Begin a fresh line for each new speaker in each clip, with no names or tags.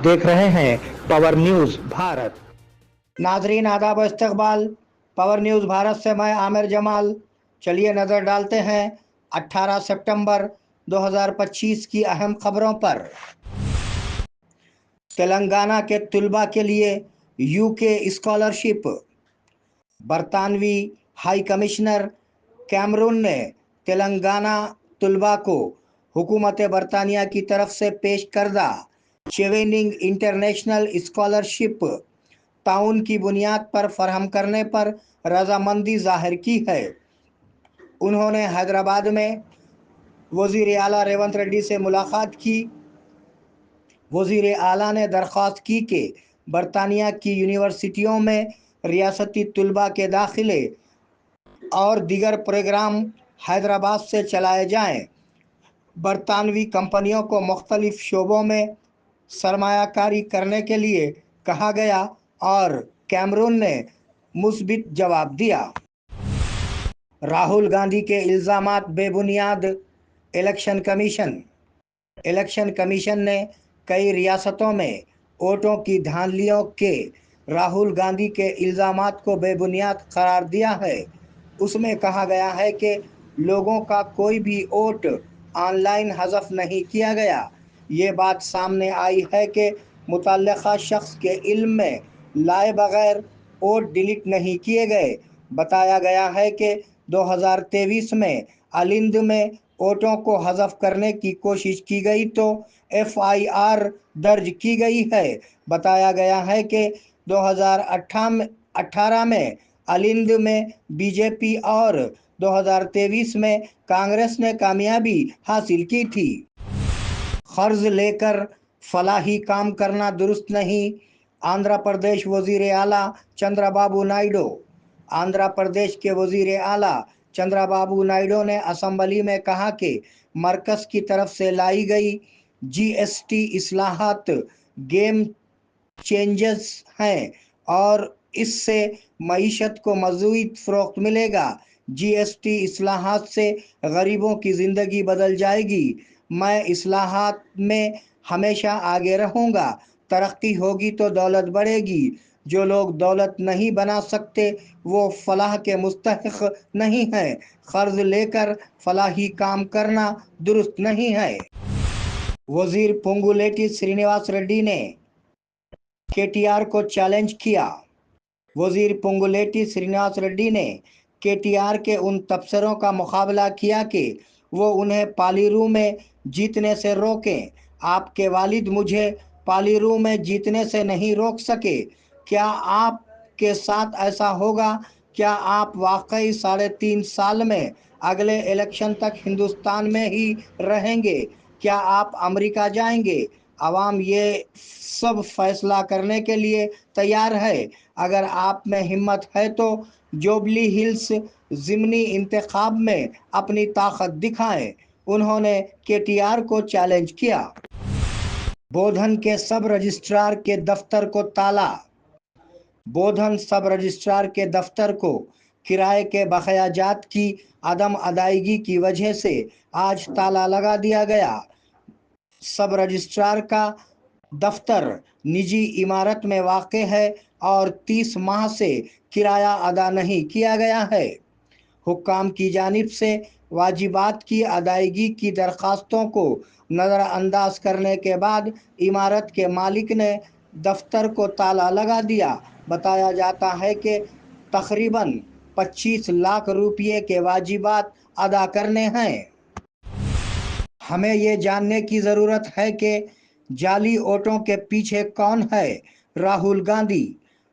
देख रहे हैं पावर न्यूज भारत।
नाजरीन आदाब व इस्तकबाल। पावर न्यूज़ भारत से मैं आमिर जमाल। चलिए नज़र डालते हैं 18 सितंबर 2025 की अहम खबरों पर। तेलंगाना के तलबा के लिए यूके स्कॉलरशिप। बरतानवी हाई कमिश्नर कैमरून ने तेलंगाना तलबा को हुकूमत बरतानिया की तरफ से पेश करदा चेवेनिंग इंटरनेशनल स्कॉलरशिप ताउन की बुनियाद पर फराहम करने पर रजामंदी जाहिर की है। उन्होंने हैदराबाद में वज़ीर आला रेवंत रेड्डी से मुलाकात की। वज़ीर आला ने दरख्वास्त की कि बरतानिया की यूनिवर्सिटियों में रियासती तलबा के दाखिले और दीगर प्रोग्राम हैदराबाद से चलाए जाएं। बरतानवी कंपनियों को मुख्तलिफ शोबों में सरमायाकारी करने के लिए कहा गया और कैमरून ने मुस्बित जवाब दिया। राहुल गांधी के इल्ज़ामात बेबुनियाद। इलेक्शन कमीशन ने कई रियासतों में वोटों की धांधलियों के राहुल गांधी के इल्ज़ामात को बेबुनियाद करार दिया है। उसमें कहा गया है कि लोगों का कोई भी वोट ऑनलाइन हज़फ नहीं किया गया। ये बात सामने आई है कि मुतल्लिक़ा शख्स के इल्म में लाए बगैर वोट डिलीट नहीं किए गए। बताया गया है कि 2023 में अलिंद में वोटों को हज़फ करने की कोशिश की गई तो FIR दर्ज की गई है। बताया गया है कि 2018 में अलिंद में बीजेपी और 2023 में कांग्रेस ने कामयाबी हासिल की थी। कर्ज लेकर फलाही काम करना दुरुस्त नहीं। आंध्र प्रदेश वज़ीर आला चंद्रबाबू नायडू। आंध्र प्रदेश के वज़ीर आला चंद्रबाबू नायडू ने असम्बली में कहा कि मरकज़ की तरफ से लाई गई GST इस्लाहात गेम चेंजर्स हैं और इससे मईशत को मज़ीद फ़रोग़्त मिलेगा। GST इस्लाहात से गरीबों की ज़िंदगी बदल जाएगी। मैं इस्लाहात में हमेशा आगे रहूँगा। तरक्की होगी तो दौलत बढ़ेगी। जो लोग दौलत नहीं बना सकते वो फलाह के मुस्तहिक़ नहीं हैं। कर्ज लेकर फलाही काम करना दुरुस्त नहीं है। वज़ीर पोंगुलेटी श्रीनिवास रेड्डी ने KTR को चैलेंज किया। वज़ीर पोंगुलेटी श्रीनिवास रेड्डी ने KTR के उन तबसरों का मुकाबला किया कि वो उन्हें पालीरू में जीतने से रोकें। आपके वालिद मुझे पालीरू में जीतने से नहीं रोक सके। क्या आपके साथ ऐसा होगा? क्या आप वाकई 3.5 साल में अगले इलेक्शन तक हिंदुस्तान में ही रहेंगे? क्या आप अमेरिका जाएंगे? आवाम ये सब फैसला करने के लिए तैयार है। अगर आप में हिम्मत है तो जुबली हिल्स ज़िमनी इंतखाब में अपनी ताकत दिखाएं। उन्होंने KTR को चैलेंज किया। बोधन के सब रजिस्ट्रार के दफ्तर को ताला। बोधन सब रजिस्ट्रार के दफ्तर को किराए के बकायाजात की अदम अदायगी की वजह से आज ताला लगा दिया गया। सब रजिस्ट्रार का दफ्तर निजी इमारत में वाक़ है और 30 माह से किराया अदा नहीं किया गया है। हुक्काम की जानिब से वाजिबात की अदायगी की दरख्वास्तों को नज़रअंदाज करने के बाद इमारत के मालिक ने दफ्तर को ताला लगा दिया। बताया जाता है कि तकरीबन 25 लाख रुपये के वाजिबात अदा करने हैं। हमें ये जानने की ज़रूरत है कि जाली वोटों के पीछे कौन है।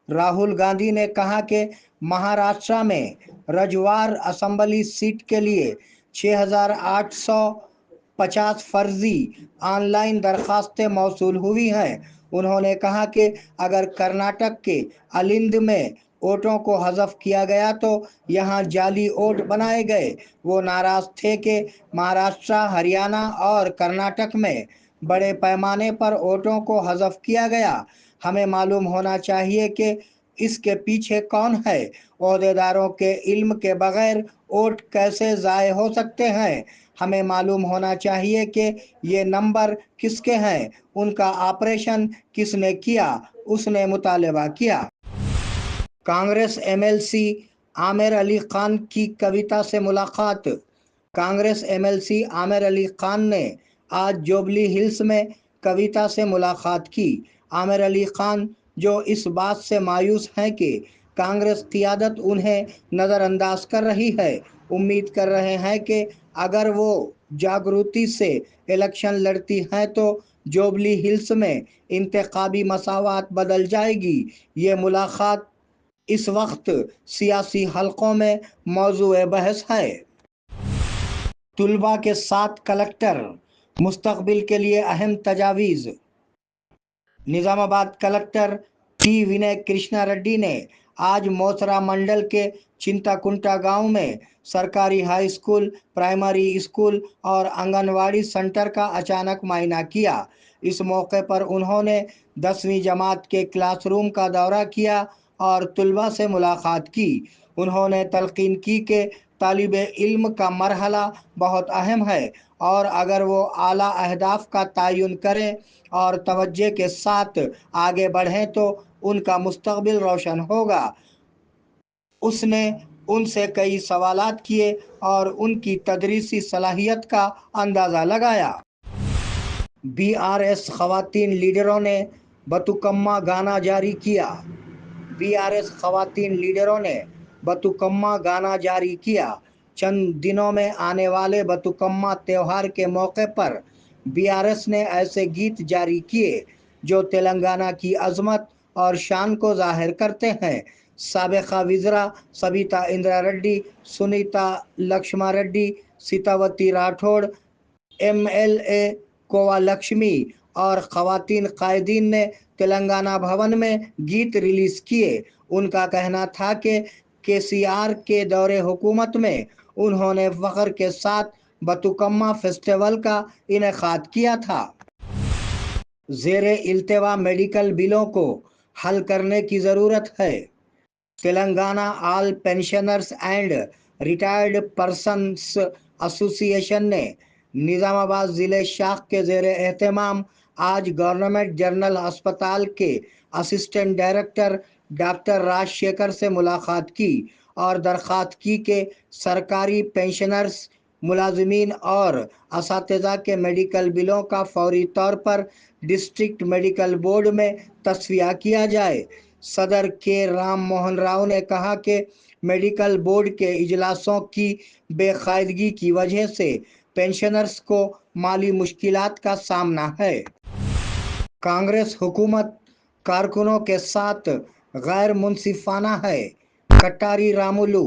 राहुल गांधी ने कहा कि महाराष्ट्र में रजवार असम्बली सीट के लिए 6,850 फर्जी ऑनलाइन दरख्वास्तें मौसूल हुई हैं। उन्होंने कहा कि अगर कर्नाटक के अलिंद में वोटों को हज़फ किया गया तो यहाँ जाली वोट बनाए गए। वो नाराज़ थे कि महाराष्ट्र, हरियाणा और कर्नाटक में बड़े पैमाने पर वोटों को हज़फ किया गया। हमें मालूम होना चाहिए कि इसके पीछे कौन है। ओहदेदारों के इल्म के बगैर वोट कैसे ज़ाय हो सकते हैं? हमें मालूम होना चाहिए कि ये नंबर किसके हैं, उनका ऑपरेशन किसने किया, उसने मुतालबा किया। कांग्रेस एमएलसी आमिर अली खान की कविता से मुलाकात। कांग्रेस एमएलसी आमिर अली खान ने आज जुबली हिल्स में कविता से मुलाकात की। आमिर अली खान जो इस बात से मायूस हैं कि कांग्रेस क़ियादत उन्हें नज़रअंदाज कर रही है, उम्मीद कर रहे हैं कि अगर वो जागृति से इलेक्शन लड़ती हैं तो जुबली हिल्स में इंतखाबी मसावत बदल जाएगी। ये मुलाकात इस वक्त सियासी हलकों में मौजूए बहस है। तुलबा के साथ कलेक्टर, मुस्तकबिल के लिए अहम तजावीज़। निज़ामाबाद कलेक्टर टी विनय कृष्णा रेड्डी ने आज मोसरा मंडल के चिंताकुंटा गांव में सरकारी हाई स्कूल, प्राइमरी स्कूल और आंगनवाड़ी सेंटर का अचानक मुआयना किया। इस मौके पर उन्होंने 10वीं जमात के क्लासरूम का दौरा किया और तुलबा से मुलाकात की। उन्होंने तलकीन की कि तालिब इल्म का मरहला बहुत अहम है और अगर वो आला अहदाफ का तयन करें और तवज्जो के साथ आगे बढ़ें तो उनका मुस्तकबिल रोशन होगा। उसने उनसे कई सवालात किए और उनकी तदरीसी सलाहियत का अंदाज़ा लगाया। बीआरएस ख़वातीन लीडरों ने बतुकम्मा गाना जारी किया। बीआरएस ख़वातीन लीडरों ने बतुकम्मा गाना जारी किया। चंद दिनों में आने वाले बतुकम्मा त्यौहार के मौके पर बीआरएस ने ऐसे गीत जारी किए जो तेलंगाना की अज़मत और शान को ज़ाहिर करते हैं। साबिक़ा विज़रा सबिता इंदिरा रेड्डी, सुनीता लक्ष्मा रेड्डी, सीतावती राठौड़, एमएलए कोवा लक्ष्मी और ख़वातीन कायदीन ने तेलंगाना भवन में गीत रिलीज़ किए। उनका कहना था कि केसीआर के दौरे हुकूमत में उन्होंने फ़ख्र के साथ बतुकम्मा फेस्टिवल का इनेकाद किया था। ज़ेरे इल्तिवा मेडिकल बिलों को हल करने की ज़रूरत है। Telangana all pensioners and retired persons association ने निज़ामाबाद ज़िले शाख के ज़ेरे एहतमाम आज गवर्नमेंट जनरल अस्पताल के असिस्टेंट डायरेक्टर डॉक्टर राजशेखर से मुलाकात की और दरख्वास्त की कि सरकारी पेंशनर्स, मुलाजमीन और असातिज़ा के मेडिकल बिलों का फौरी तौर पर डिस्ट्रिक्ट मेडिकल बोर्ड में तस्विया किया जाए। सदर के राम मोहन राव ने कहा कि मेडिकल बोर्ड के इजलासों की बेकायदगी की वजह से पेंशनर्स को माली मुश्किलात का सामना है। कांग्रेस हुकूमत कारकुनों के साथ गैर मुनसिफाना है। Kattari Ramulu.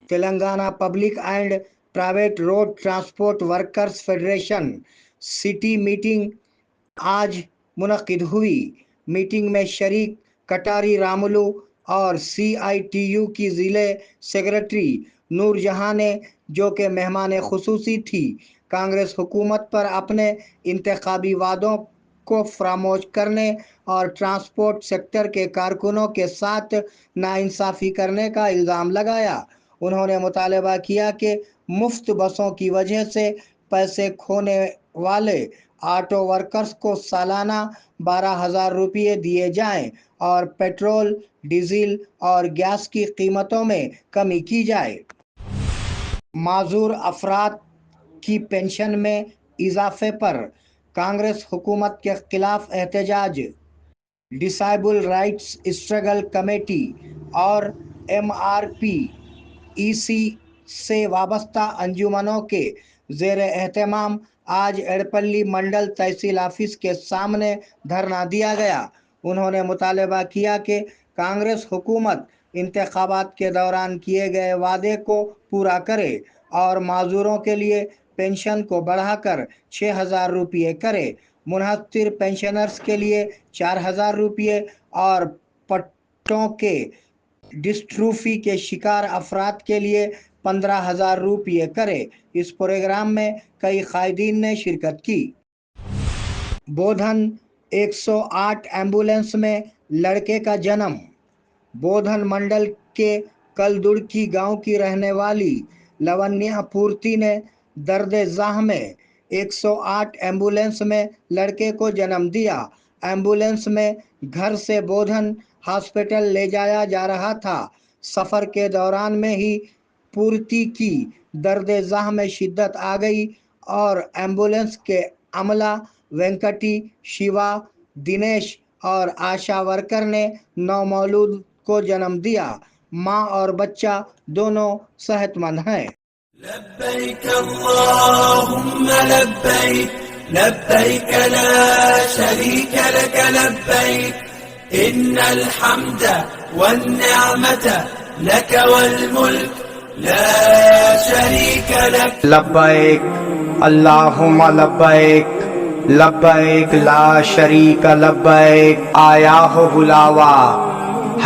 Telangana public and private road transport workers federation city meeting आज मुनक्किद हुई। मीटिंग में शरीक कटारी रामुलु और सीआईटीयू की ज़िले सेक्रेटरी नूरजहां ने, जो कि मेहमान खुसूसी थी, कांग्रेस हुकूमत पर अपने इंतखाबी वादों को फरामोश करने और ट्रांसपोर्ट सेक्टर के कारकुनों के साथ नाइंसाफ़ी करने का इल्ज़ाम लगाया। उन्होंने मुतालबा किया कि मुफ्त बसों की वजह से पैसे खोने वाले ऑटो वर्कर्स को सालाना 12,000 रुपये दिए जाएं और पेट्रोल, डीजल और गैस की कीमतों में कमी की जाए। माजूर अफराद की पेंशन में इजाफे पर कांग्रेस हुकूमत के खिलाफ एहतजाज। डिसेबल राइट्स स्ट्रगल कमेटी और एमआरपी ईसी से वाबस्ता अंजुमनों के ज़ेर एहतमाम आज एड़पल्ली मंडल तहसील ऑफिस के सामने धरना दिया गया। उन्होंने मुतालबा किया कि कांग्रेस हुकूमत इंतखाबात के दौरान किए गए वादे को पूरा करे और माजूरों के लिए पेंशन को बढ़ाकर 6,000 रुपये करे। मुनहत्तर पेंशनर्स के लिए 4,000 रुपये और पट्टों के डिस्ट्रोफी के शिकार अफराद के लिए 15,000 रुपये करे। इस प्रोग्राम में कई कायदीन ने शिरकत की। बोधन 108 एम्बुलेंस में लड़के का जन्म। बोधन मंडल के कलदुड़की गांव की रहने वाली लवन्या पूर्ति ने درد ذہ میں 108 ایمبولینس میں لڑکے کو جنم دیا۔ ایمبولینس میں گھر سے بودھن ہاسپٹل لے جایا جا رہا تھا۔ سفر کے دوران میں ہی پورتی کی درد ذہ میں شدت آ گئی اور ایمبولینس کے عملہ وینکٹی، شیوا، دنیش اور آشا ورکر نے نومولود کو جنم دیا۔ ماں اور بچہ دونوں صحت مند ہیں۔
لبيك اللهم لبيك لبيك لا شريك لك لبيك إن الحمد والنعمة لك والملك لا شريك لك
لبیک اللہم لبیک لبیک لا شریک لبیک۔ آیا ہو بلاوا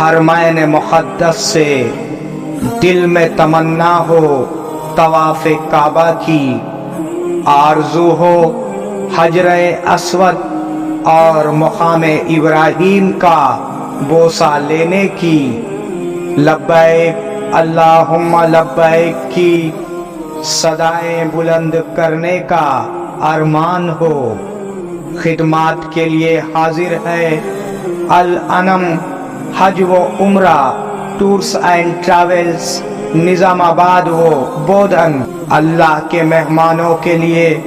حرمین مقدس سے، دل میں تمنا ہو طواف کعبہ کی، آرزو ہو حجر اسود اور مقام ابراہیم کا بوسہ لینے کی۔ لبیک اللہم لبیک کی صدائیں بلند کرنے کا ارمان ہو۔ خدمات کے لیے حاضر ہے الانم حج و عمرہ ٹورز اینڈ ٹریولز، نظام آباد و بودھن۔ اللہ کے مہمانوں کے لیے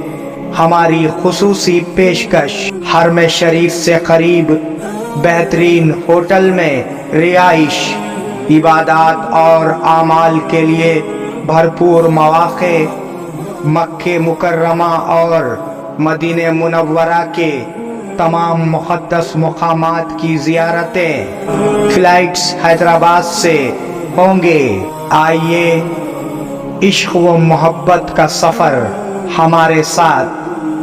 ہماری خصوصی پیشکش، حرم شریف سے قریب بہترین ہوٹل میں رہائش، عبادات اور اعمال کے لیے بھرپور مواقع، مکہ مکرمہ اور مدینہ منورہ کے تمام مقدس مقامات کی زیارتیں۔ فلائٹس حیدرآباد سے ہوں گے۔ آئیے عشق و محبت کا سفر ہمارے ساتھ۔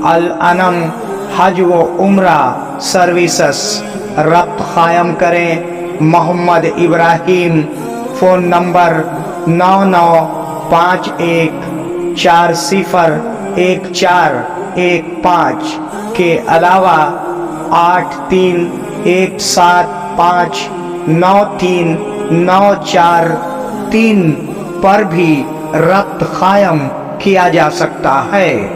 الانم حج و عمرہ سروسز، ربط قائم کریں محمد ابراہیم، فون نمبر 9951401415 کے علاوہ 8317593943 پر بھی ربط قائم کیا جا سکتا ہے۔